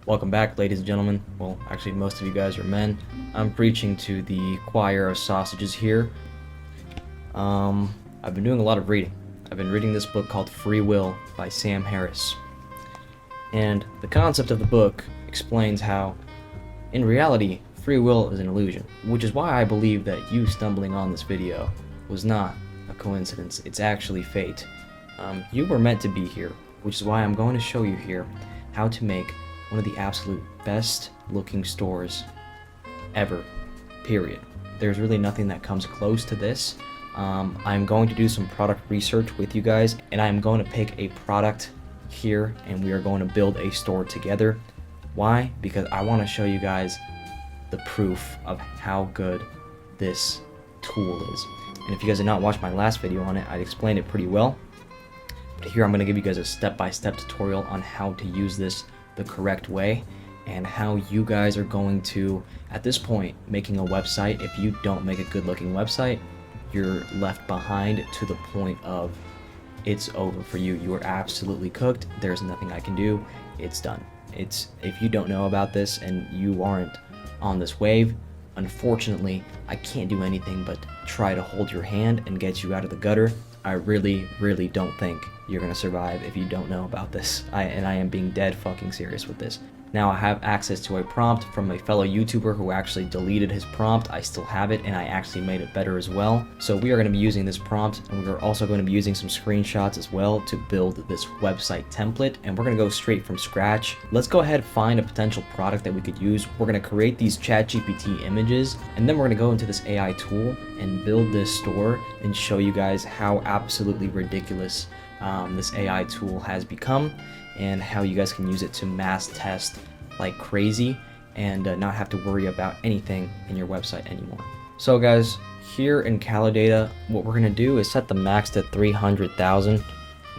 Welcome back, ladies and gentlemen. Well, actually, most of you guys are men. I'm preaching to the choir of sausages here. I've been doing a lot of reading. I've been reading this book called Free Will by Sam Harris. And the concept of the book explains how, in reality, free will is an illusion, which is why I believe that you stumbling on this video was not a coincidence. It's actually fate. You were meant to be here, which is why I'm going to show you here how to make one of the absolute best looking stores ever, period. There's really nothing that comes close to this. I'm going to do some product research with you guys, and I'm going to pick a product here and we are going to build a store together. Why? Because I want to show you guys the proof of how good this tool is. And if you guys did not watch my last video on it, I explained it pretty well. But here I'm going to give you guys a step-by-step tutorial on how to use this the correct way, and how you guys are going to, at this point, making a website. If you don't make a good looking website, you're left behind to the point of it's over for you. You are absolutely cooked. There's nothing I can do. It's done. If you don't know about this and you aren't on this wave, unfortunately, I can't do anything but try to hold your hand and get you out of the gutter. I really don't think you're gonna survive if you don't know about this. I am being dead fucking serious with this. Now I have access to a prompt from a fellow YouTuber who actually deleted his prompt. I still have it, and I actually made it better as well. So we are going to be using this prompt, and we're also going to be using some screenshots as well to build this website template, and we're going to go straight from scratch. Let's go ahead and find a potential product that we could use. We're going to create these ChatGPT images, and then we're going to go into this AI tool and build this store and show you guys how absolutely ridiculous this AI tool has become, and how you guys can use it to mass test like crazy and not have to worry about anything in your website anymore. So guys, here in Calidata, what we're gonna do is set the max to 300,000.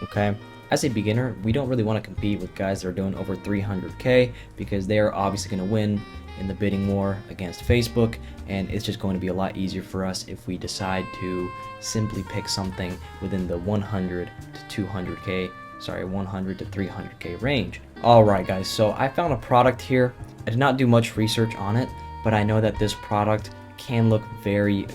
Okay, as a beginner, we don't really want to compete with guys that are doing over 300k, because they are obviously going to win in the bidding war against Facebook, and it's just going to be a lot easier for us if we decide to simply pick something within the 100 to 200k, sorry, 100 to 300k range. Alright guys, so I found a product here. I did not do much research on it, but I know that this product can look very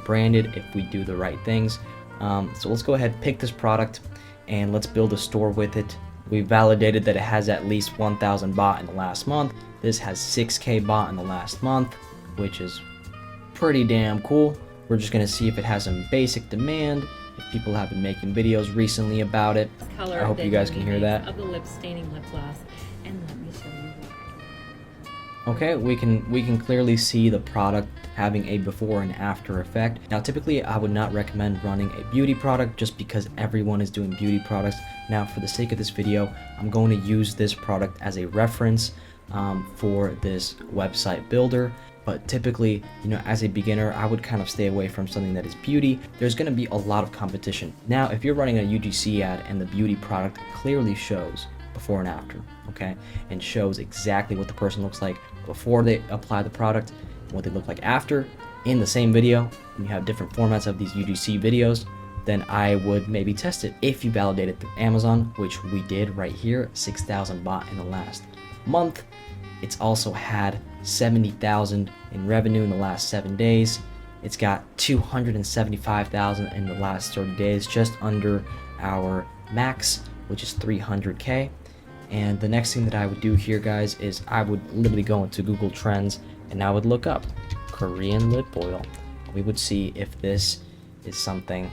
branded if we do the right things. So let's go ahead and pick this product and let's build a store with it. We validated that it has at least 1,000 bought in the last month. This has 6k bought in the last month, which is pretty damn cool. We're just gonna see if it has some basic demand, if people have been making videos recently about it. I hope you guys can hear that. Of the lip staining lip gloss, and let me show you why. Okay, we can clearly see the product having a before and after effect. Now typically I would not recommend running a beauty product just because everyone is doing beauty products. Now for the sake of this video, I'm going to use this product as a reference for this website builder. But typically, you know, as a beginner, I would kind of stay away from something that is beauty. There's going to be a lot of competition. Now, if you're running a UGC ad and the beauty product clearly shows before and after, okay, and shows exactly what the person looks like before they apply the product, and what they look like after in the same video, and you have different formats of these UGC videos, then I would maybe test it. If you validate it through Amazon, which we did right here, 6,000 bought in the last month. It's also had 70,000 in revenue in the last 7 days. It's got 275,000 in the last 30 days, just under our max, which is 300k. And the next thing that I would do here, guys, is I would literally go into Google Trends and I would look up Korean lip oil. We would see if this is something,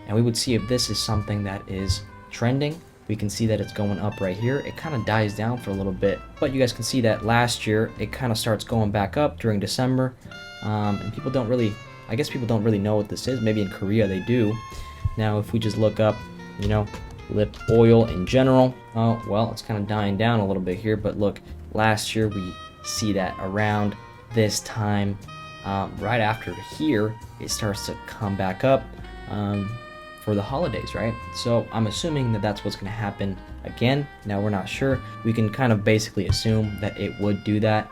that is trending. We can see that it's going up right here. It kind of dies down for a little bit, but you guys can see that last year it kind of starts going back up during December, and people don't really know what this is. Maybe in Korea they do. Now if we just look up, you know, lip oil in general, oh well, it's kind of dying down a little bit here, but look, last year we see that around this time, right after here, it starts to come back up for the holidays, right? So I'm assuming that that's what's going to happen again. Now we're not sure. We can kind of basically assume that it would do that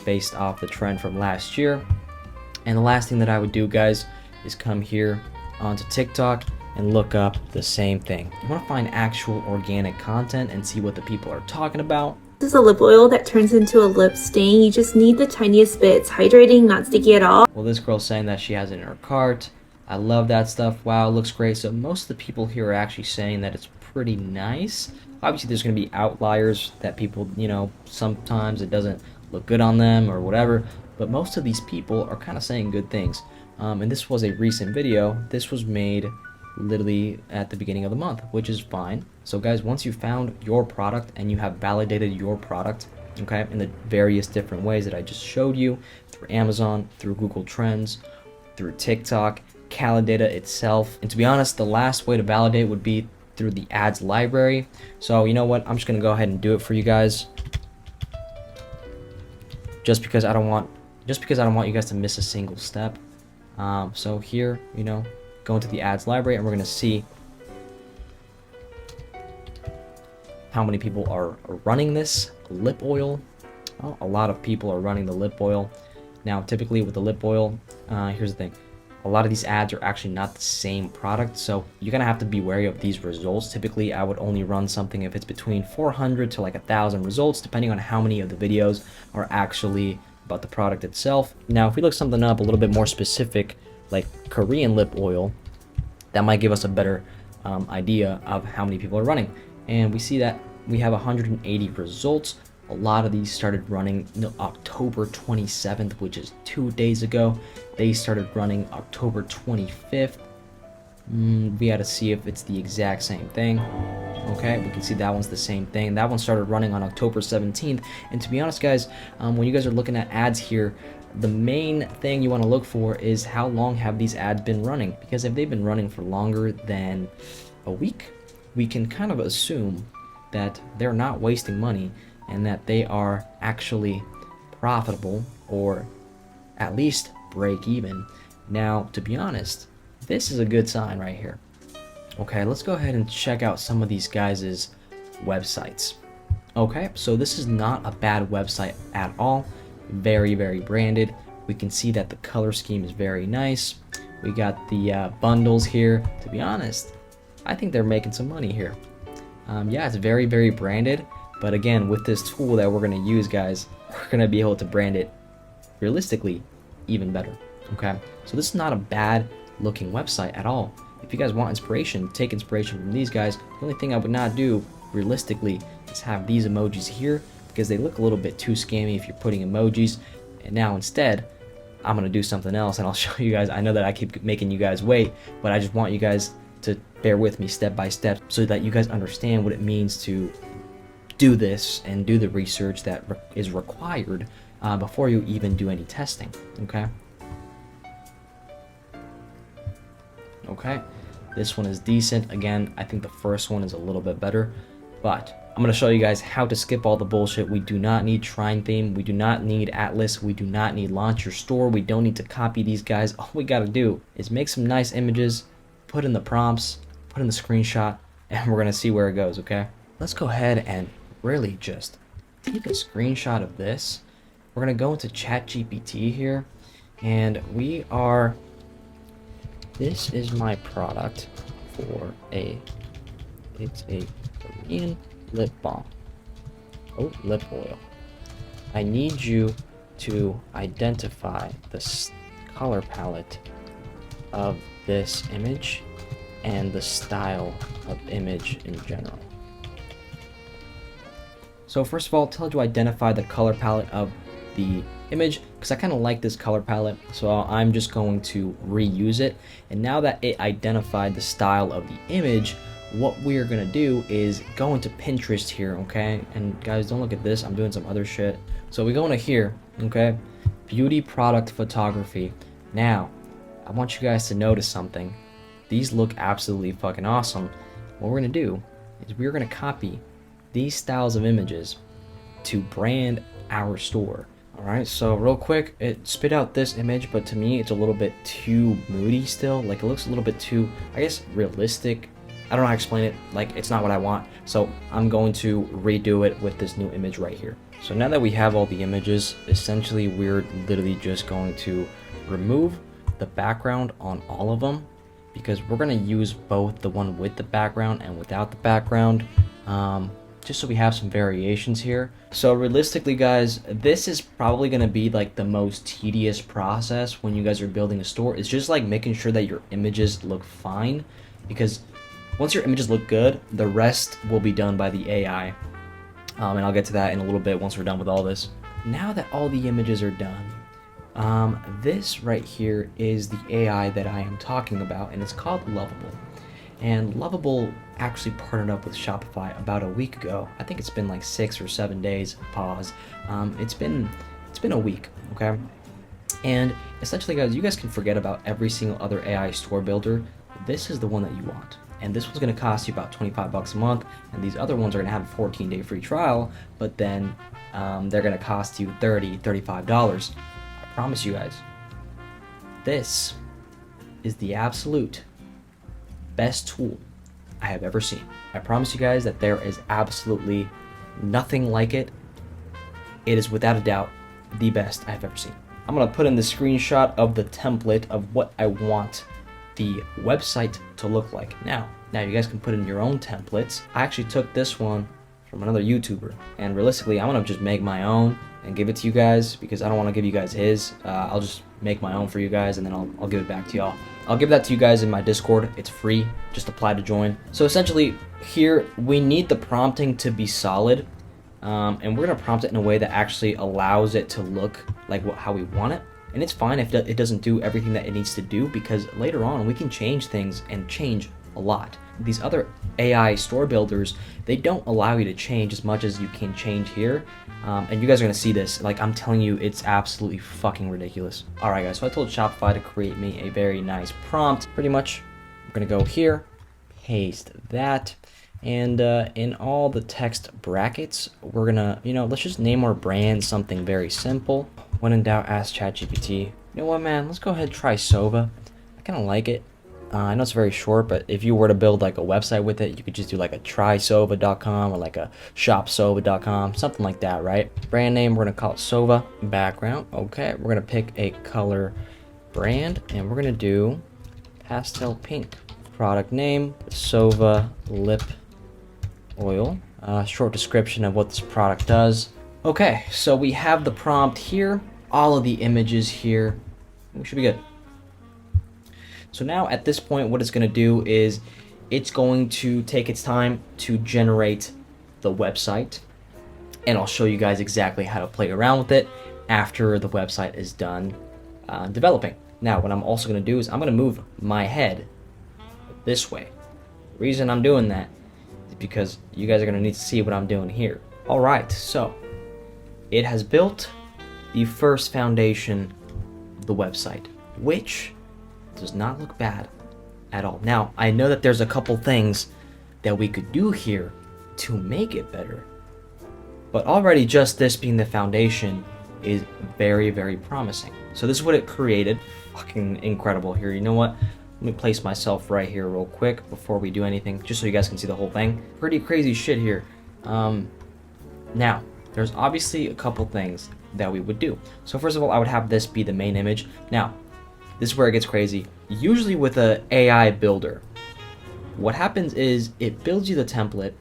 based off the trend from last year. And the last thing that I would do, guys, is come here onto TikTok and look up the same thing. You want to find actual organic content and see what the people are talking about. This is a lip oil that turns into a lip stain. You just need the tiniest bit. It's hydrating, not sticky at all. Well, this girl's saying that she has it in her cart. I love that stuff. Wow, it looks great. So most of the people here are actually saying that it's pretty nice. Obviously, there's going to be outliers that people, sometimes it doesn't look good on them or whatever. But most of these people are kind of saying good things. And this was a recent video. This was made literally at the beginning of the month, which is fine. So guys, once you found your product and you have validated your product, okay, in the various different ways that I just showed you, through Amazon, through Google Trends, through TikTok, Calendata itself, and to be honest, the last way to validate would be through the ads library. So you know what, I'm just gonna go ahead and do it for you guys, just because I don't want you guys to miss a single step. So here, go into the ads library and we're gonna see how many people are running this lip oil. Well, a lot of people are running the lip oil. Now, typically with the lip oil, here's the thing. A lot of these ads are actually not the same product, so you're gonna have to be wary of these results. Typically, I would only run something if it's between 400 to like 1,000 results, depending on how many of the videos are actually about the product itself. Now, if we look something up a little bit more specific, like Korean lip oil, that might give us a better idea of how many people are running. And we see that we have 180 results. A lot of these started running October 27th, which is 2 days ago. They started running October 25th. We had to see if it's the exact same thing. Okay, we can see that one's the same thing. That one started running on October 17th. And to be honest, guys, when you guys are looking at ads here, the main thing you want to look for is how long have these ads been running. Because if they've been running for longer than a week, we can kind of assume that they're not wasting money and that they are actually profitable, or at least break even. Now, to be honest, this is a good sign right here. Okay, let's go ahead and check out some of these guys' websites. Okay, so this is not a bad website at all. Very, very branded. We can see that the color scheme is very nice. We got the bundles here. To be honest, I think they're making some money here. Yeah, it's very, very branded. But again, with this tool that we're going to use, guys, we're going to be able to brand it realistically even better. Okay, so this is not a bad looking website at all. If you guys want inspiration, take inspiration from these guys. The only thing I would not do realistically is have these emojis here, because they look a little bit too scammy if you're putting emojis. And now instead, I'm going to do something else and I'll show you guys. I know that I keep making you guys wait, but I just want you guys to bear with me step by step so that you guys understand what it means to do this and do the research that is required before you even do any testing. Okay, this one is decent. Again, I think the first one is a little bit better, but I'm going to show you guys how to skip all the bullshit. We do not need Shrine Theme. We do not need Atlas. We do not need Launch Your Store. We don't need to copy these guys. All we got to do is make some nice images, put in the prompts, put in the screenshot, and we're going to see where it goes, okay? Let's go ahead and really just take a screenshot of this. We're going to go into ChatGPT here, and this is my product for it's a Korean lip balm. Oh, lip oil. I need you to identify the color palette of this image and the style of image in general. So first of all, tell it to identify the color palette of the image, because I kind of like this color palette, so I'm just going to reuse it. And now that it identified the style of the image, what we're gonna do is go into Pinterest here, okay? And guys, don't look at this, I'm doing some other shit. So we go into here, okay? Beauty product photography. Now, I want you guys to notice something. These look absolutely fucking awesome. What we're gonna do is we're gonna copy these styles of images to brand our store. Alright, so real quick, it spit out this image, but to me it's a little bit too moody still. Like, it looks a little bit too, I guess, realistic. I don't know how to explain it. Like, it's not what I want. So I'm going to redo it with this new image right here. So now that we have all the images, essentially we're literally just going to remove the background on all of them, because we're going to use both the one with the background and without the background. just so we have some variations here. So realistically, guys, this is probably going to be like the most tedious process when you guys are building a store. It's just like making sure that your images look fine, because once your images look good, the rest will be done by the AI. And I'll get to that in a little bit once we're done with all this. Now that all the images are done, this right here is the AI that I am talking about, and it's called Lovable. And Lovable actually partnered up with Shopify about a week ago. I think it's been like 6 or 7 days. Pause. It's been a week, okay? And essentially, guys, you guys can forget about every single other AI store builder. This is the one that you want. And this one's going to cost you about $25 a month, and these other ones are going to have a 14-day free trial, but then they're going to cost you $30, $35. I promise you guys, this is the absolute best tool I have ever seen. I promise you guys that there is absolutely nothing like it. It is without a doubt the best I have ever seen. I'm going to put in the screenshot of the template of what I want the website to look like. Now you guys can put in your own templates. I actually took this one from another YouTuber, and realistically I'm gonna just make my own and give it to you guys, because I don't want to give you guys his. I'll just make my own for you guys, and then I'll give it back to y'all. I'll give that to you guys in my Discord. It's free, just apply to join. So essentially here we need the prompting to be solid, and we're gonna prompt it in a way that actually allows it to look like how we want it. And it's fine if it doesn't do everything that it needs to do, because later on we can change things, and change a lot. These other AI store builders, they don't allow you to change as much as you can change here. And you guys are gonna see this. Like, I'm telling you, it's absolutely fucking ridiculous. All right, guys, so I told Shopify to create me a very nice prompt. Pretty much, we're gonna go here, paste that. And in all the text brackets, we're gonna, let's just name our brand something very simple. When in doubt, ask ChatGPT. You know what, man? Let's go ahead and try Sova. I kind of like it. I know it's very short, but if you were to build like a website with it, you could just do like a trysova.com or like a shopsova.com, something like that, right? Brand name, we're gonna call it Sova. Background, okay. We're gonna pick a color brand, and we're gonna do pastel pink. Product name, Sova lip oil. Short description of what this product does. Okay, so we have the prompt here, all of the images here. We should be good. So now at this point, what it's going to do is it's going to take its time to generate the website, and I'll show you guys exactly how to play around with it after the website is done developing. Now, what I'm also going to do is I'm going to move my head this way. The reason I'm doing that is because you guys are going to need to see what I'm doing here. All right, so it has built the first foundation of the website, which does not look bad at all. Now, I know that there's a couple things that we could do here to make it better, but already just this being the foundation is very, very promising. So this is what it created. Fucking incredible here. You know what? Let me place myself right here real quick before we do anything, just so you guys can see the whole thing. Pretty crazy shit here. Now, there's obviously a couple things that we would do. So first of all, I would have this be the main image. Now, this is where it gets crazy. Usually with a AI builder, what happens is it builds you the template,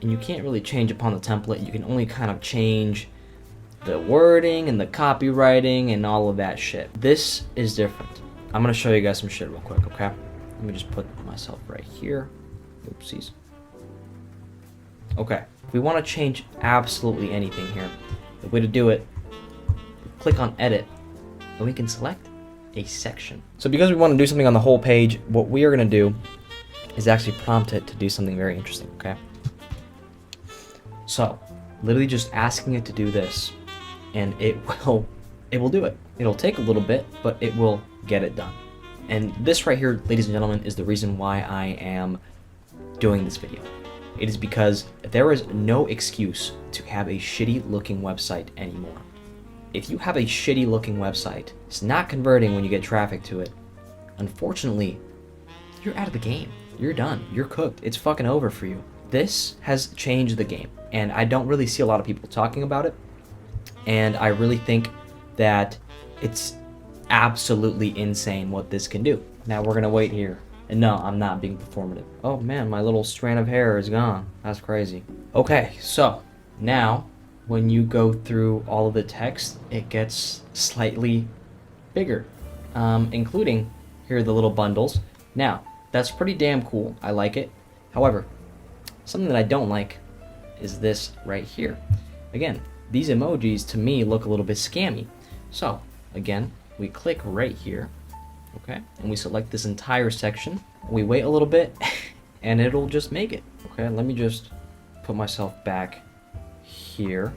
and you can't really change upon the template. You can only kind of change the wording and the copywriting and all of that shit. This is different. I'm gonna show you guys some shit real quick, okay? Let me just put myself right here. Oopsies. Okay, if we want to change absolutely anything here, the way to do it, click on edit, and we can select a section. So because we want to do something on the whole page, what we are going to do is actually prompt it to do something very interesting, okay? So literally just asking it to do this, and it will do it. It'll take a little bit, but it will get it done. And this right here, ladies and gentlemen, is the reason why I am doing this video. It is because there is no excuse to have a shitty looking website anymore. If you have a shitty looking website, it's not converting when you get traffic to it, unfortunately, you're out of the game. You're done. You're cooked. It's fucking over for you. This has changed the game, and I don't really see a lot of people talking about it, and I really think that it's absolutely insane what this can do. Now we're gonna wait here And no, I'm not being performative. Oh man, my little strand of hair is gone. That's crazy. Okay, so now when you go through all of the text, it gets slightly bigger, including here are the little bundles. Now, that's pretty damn cool. I like it. However, something that I don't like is this right here. Again, these emojis to me look a little bit scammy. So, again, we click right here, okay, and we select this entire section. We wait a little bit, and it'll just make it. Okay, let me just put myself back here.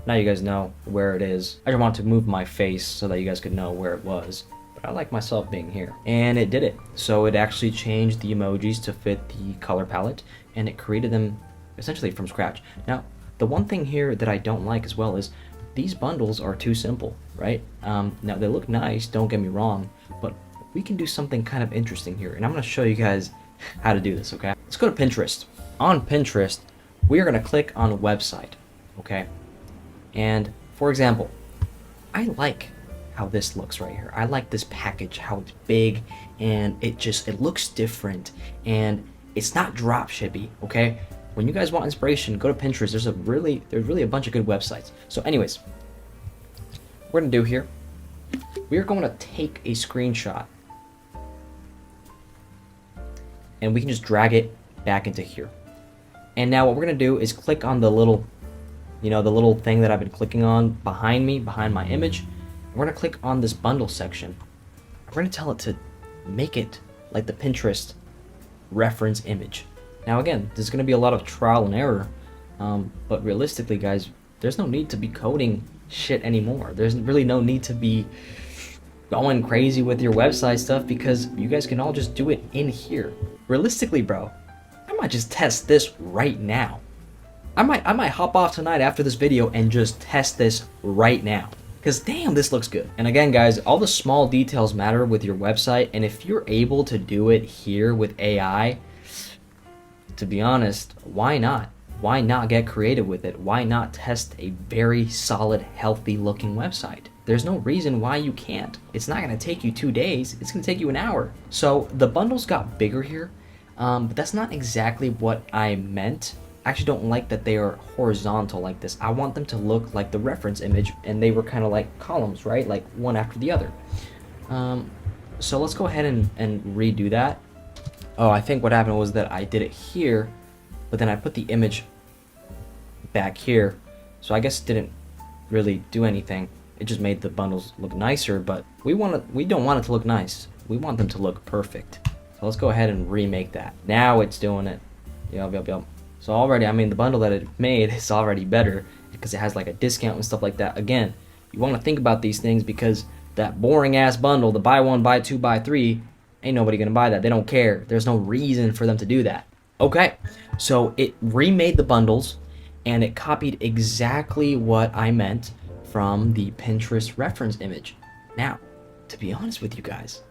Now you guys know where it is. I just want to move my face so that you guys could know where it was. But I like myself being here. And it did it. So it actually changed the emojis to fit the color palette, and it created them essentially from scratch. Now, the one thing here that I don't like as well is these bundles are too simple, right? Now they look nice, don't get me wrong, but we can do something kind of interesting here. And I'm gonna show you guys how to do this, okay? Let's go to Pinterest. On Pinterest, we are gonna click on website, okay? And for example, I like how this looks right here. I like this package, how it's big, and it looks different, and it's not drop shippy, okay? When you guys want inspiration, go to Pinterest. There's really a bunch of good websites. So anyways, what we're gonna do here, we are going to take a screenshot, and we can just drag it back into here. And now what we're gonna do is click on the little, the little thing that I've been clicking on behind me, behind my image. We're gonna click on this bundle section. We're gonna tell it to make it like the Pinterest reference image. Now again, there's gonna be a lot of trial and error, but realistically, guys, there's no need to be coding shit anymore. There's really no need to be going crazy with your website stuff because you guys can all just do it in here. Realistically, bro, I might just test this right now. I might hop off tonight after this video and just test this right now. Because damn, this looks good. And again, guys, all the small details matter with your website, and if you're able to do it here with AI, to be honest, why not? Why not get creative with it? Why not test a very solid, healthy looking website? There's no reason why you can't. It's not gonna take you 2 days, it's gonna take you an hour. So the bundles got bigger here, but that's not exactly what I meant. I actually don't like that they are horizontal like this. I want them to look like the reference image, and they were kind of like columns, right? Like one after the other. So let's go ahead and redo that. Oh, I think what happened was that I did it here, but then I put the image back here. So I guess it didn't really do anything. It just made the bundles look nicer, but we don't want it to look nice. We want them to look perfect. So let's go ahead and remake that. Now it's doing it. Yup. So already, I mean, the bundle that it made is already better because it has like a discount and stuff like that. Again, you want to think about these things because that boring ass bundle, the buy one, buy two, buy three, ain't nobody gonna buy that. They don't care. There's no reason for them to do that. Okay, so it remade the bundles and it copied exactly what I meant from the Pinterest reference image. Now, to be honest with you guys,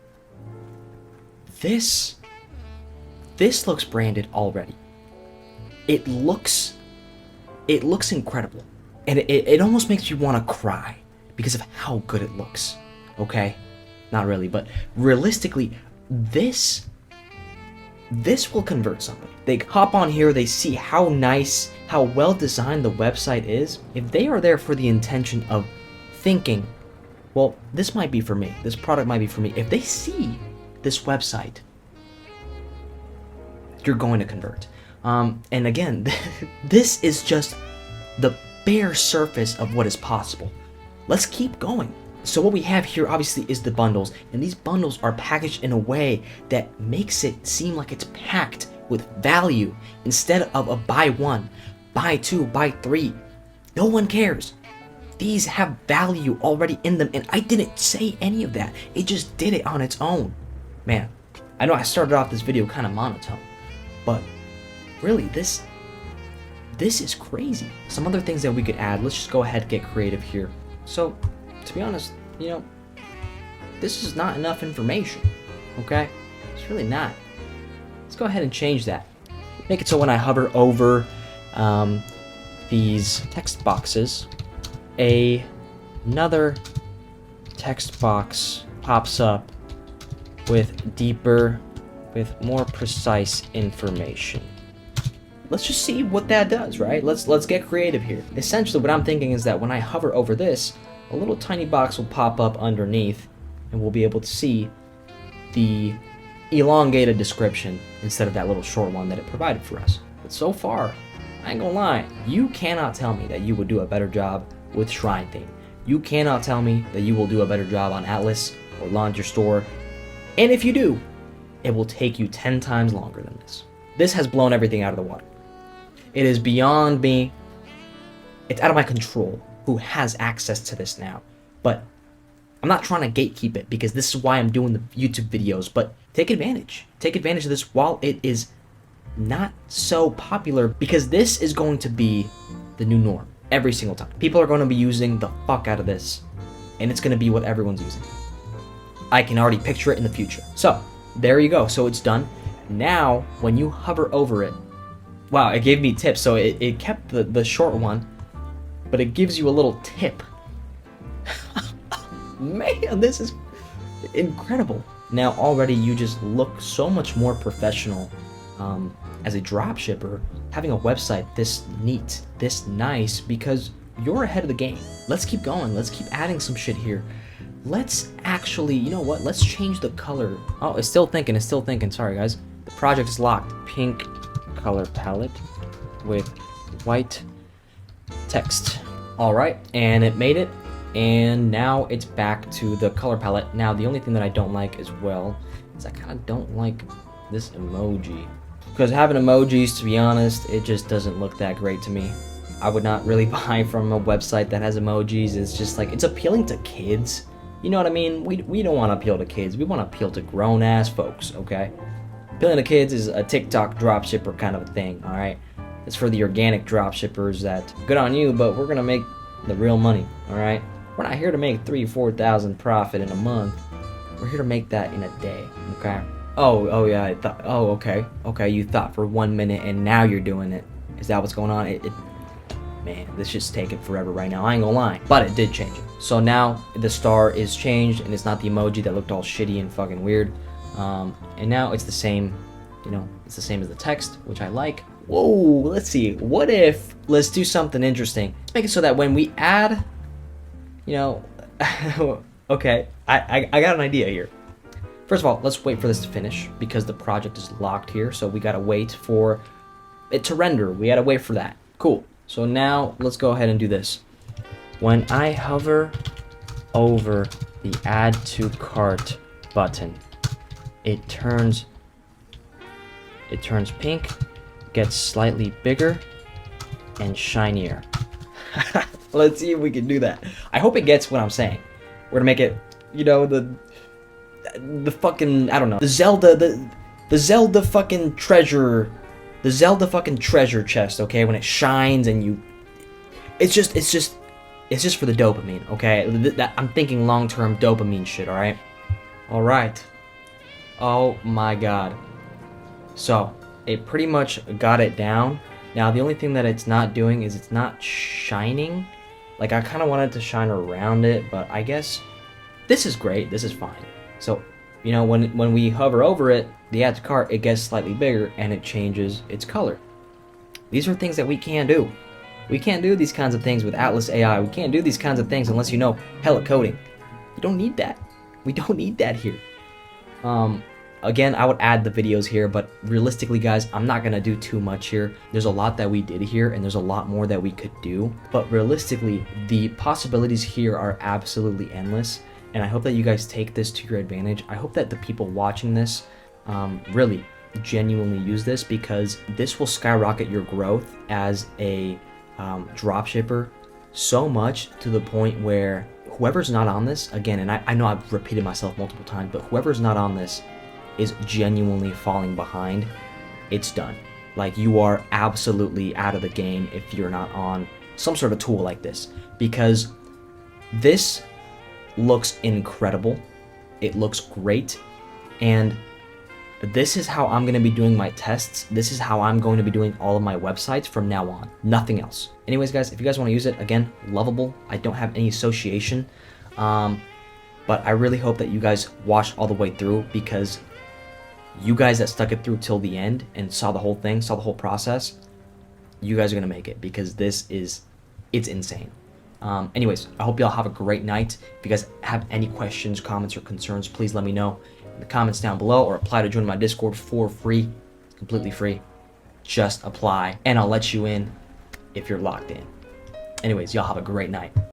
this looks branded already. It looks incredible, and it almost makes you want to cry because of how good it looks. Okay, not really, but realistically, this will convert somebody. They hop on here, they see how nice, how well designed the website is. If they are there for the intention of thinking, well, this might be for me, this product might be for me, if they see this website, you're going to convert. And again, this is just the bare surface of what is possible. Let's keep going. So what we have here obviously is the bundles, and these bundles are packaged in a way that makes it seem like it's packed with value instead of a buy one, buy two, buy three. No one cares. These have value already in them, and I didn't say any of that. It just did it on its own. Man, I know I started off this video kind of monotone, but really, this is crazy. Some other things that we could add, let's just go ahead and get creative here. So, to be honest, this is not enough information, okay? It's really not. Let's go ahead and change that. Make it so when I hover over these text boxes, another text box pops up with deeper with more precise information. Let's just see what that does, right? Let's get creative here. Essentially, what I'm thinking is that when I hover over this, a little tiny box will pop up underneath, and we'll be able to see the elongated description instead of that little short one that it provided for us. But so far, I ain't gonna lie, you cannot tell me that you would do a better job with Shrine Theme. You cannot tell me that you will do a better job on Atlas or Launch Your Store. And if you do, it will take you 10 times longer than this. This has blown everything out of the water. It is beyond me. It's out of my control who has access to this now. But I'm not trying to gatekeep it because this is why I'm doing the YouTube videos. But take advantage. Take advantage of this while it is not so popular, because this is going to be the new norm every single time. People are going to be using the fuck out of this, and it's going to be what everyone's using. I can already picture it in the future. So there you go. So it's done. Now when you hover over it, wow, it gave me tips. So it kept the short one, but it gives you a little tip. Man, this is incredible. Now already you just look so much more professional as a dropshipper, having a website this neat, this nice, because you're ahead of the game. Let's keep going. Let's keep adding some shit here. Let's actually, you know what? Let's change the color. Oh, it's still thinking. It's still thinking. Sorry, guys. The project is locked. Pink color palette with white text. All right, and it made it. And now it's back to the color palette. Now, the only thing that I don't like as well is I kind of don't like this emoji. Because having emojis, to be honest, it just doesn't look that great to me. I would not really buy from a website that has emojis. It's just like, it's appealing to kids. You know what I mean? We don't want to appeal to kids. We want to appeal to grown-ass folks, okay? Appealing to kids is a TikTok dropshipper kind of a thing, all right? It's for the organic dropshippers that, good on you, but we're going to make the real money, all right? We're not here to make $3,000-$4,000 profit in a month. We're here to make that in a day, okay? Oh yeah, I thought, oh, okay, you thought for 1 minute and now you're doing it. Is that what's going on? Man, this just taking forever right now, I ain't gonna lie. But it did change it. So now the star is changed and it's not the emoji that looked all shitty and fucking weird. And now it's the same, you know, it's the same as the text, which I like. Whoa, let's see, what if, let's do something interesting. Let's make it so that when we add, you know, okay, I got an idea here. First of all, let's wait for this to finish because the project is locked here. So we gotta wait for it to render. We gotta wait for that. Cool. So now let's go ahead and do this. When I hover over the add to cart button, it turns pink, gets slightly bigger and shinier. Let's see if we can do that. I hope it gets what I'm saying. We're gonna make it, you know, the fucking, I don't know, the Zelda fucking treasure, the Zelda fucking treasure chest, okay? When it shines and you, it's just for the dopamine, okay? I'm thinking long-term dopamine shit, all right? Oh my god. So it pretty much got it down. Now the only thing that it's not doing is it's not shining. Like, I kind of wanted to shine around it, but I guess this is great. This is fine. So, you know, when we hover over it, the add to cart, it gets slightly bigger and it changes its color. These are things that we can do. We can't do these kinds of things with Atlas AI. We can't do these kinds of things unless you know hella coding. You don't need that. We don't need that here. Again, I would add the videos here, but realistically, guys, I'm not gonna do too much here. There's a lot that we did here, and there's a lot more that we could do. But realistically, the possibilities here are absolutely endless, and I hope that you guys take this to your advantage. I hope that the people watching this really genuinely use this, because this will skyrocket your growth as a dropshipper so much to the point where whoever's not on this, again, and I know I've repeated myself multiple times, but whoever's not on this is genuinely falling behind. It's done. Like, you are absolutely out of the game if you're not on some sort of tool like this, because this looks incredible. It looks great, and this is how I'm going to be doing my tests. This is how I'm going to be doing all of my websites from now on. Nothing else. Anyways, guys, if you guys want to use it, again, lovable. I don't have any association, but I really hope that you guys watch all the way through, because You guys that stuck it through till the end and saw the whole thing, saw the whole process, you guys are gonna make it, because it's insane. Anyways, I hope y'all have a great night. If you guys have any questions, comments, or concerns, please let me know in the comments down below, or apply to join my Discord for free, completely free. Just apply, and I'll let you in if you're locked in. Anyways, y'all have a great night.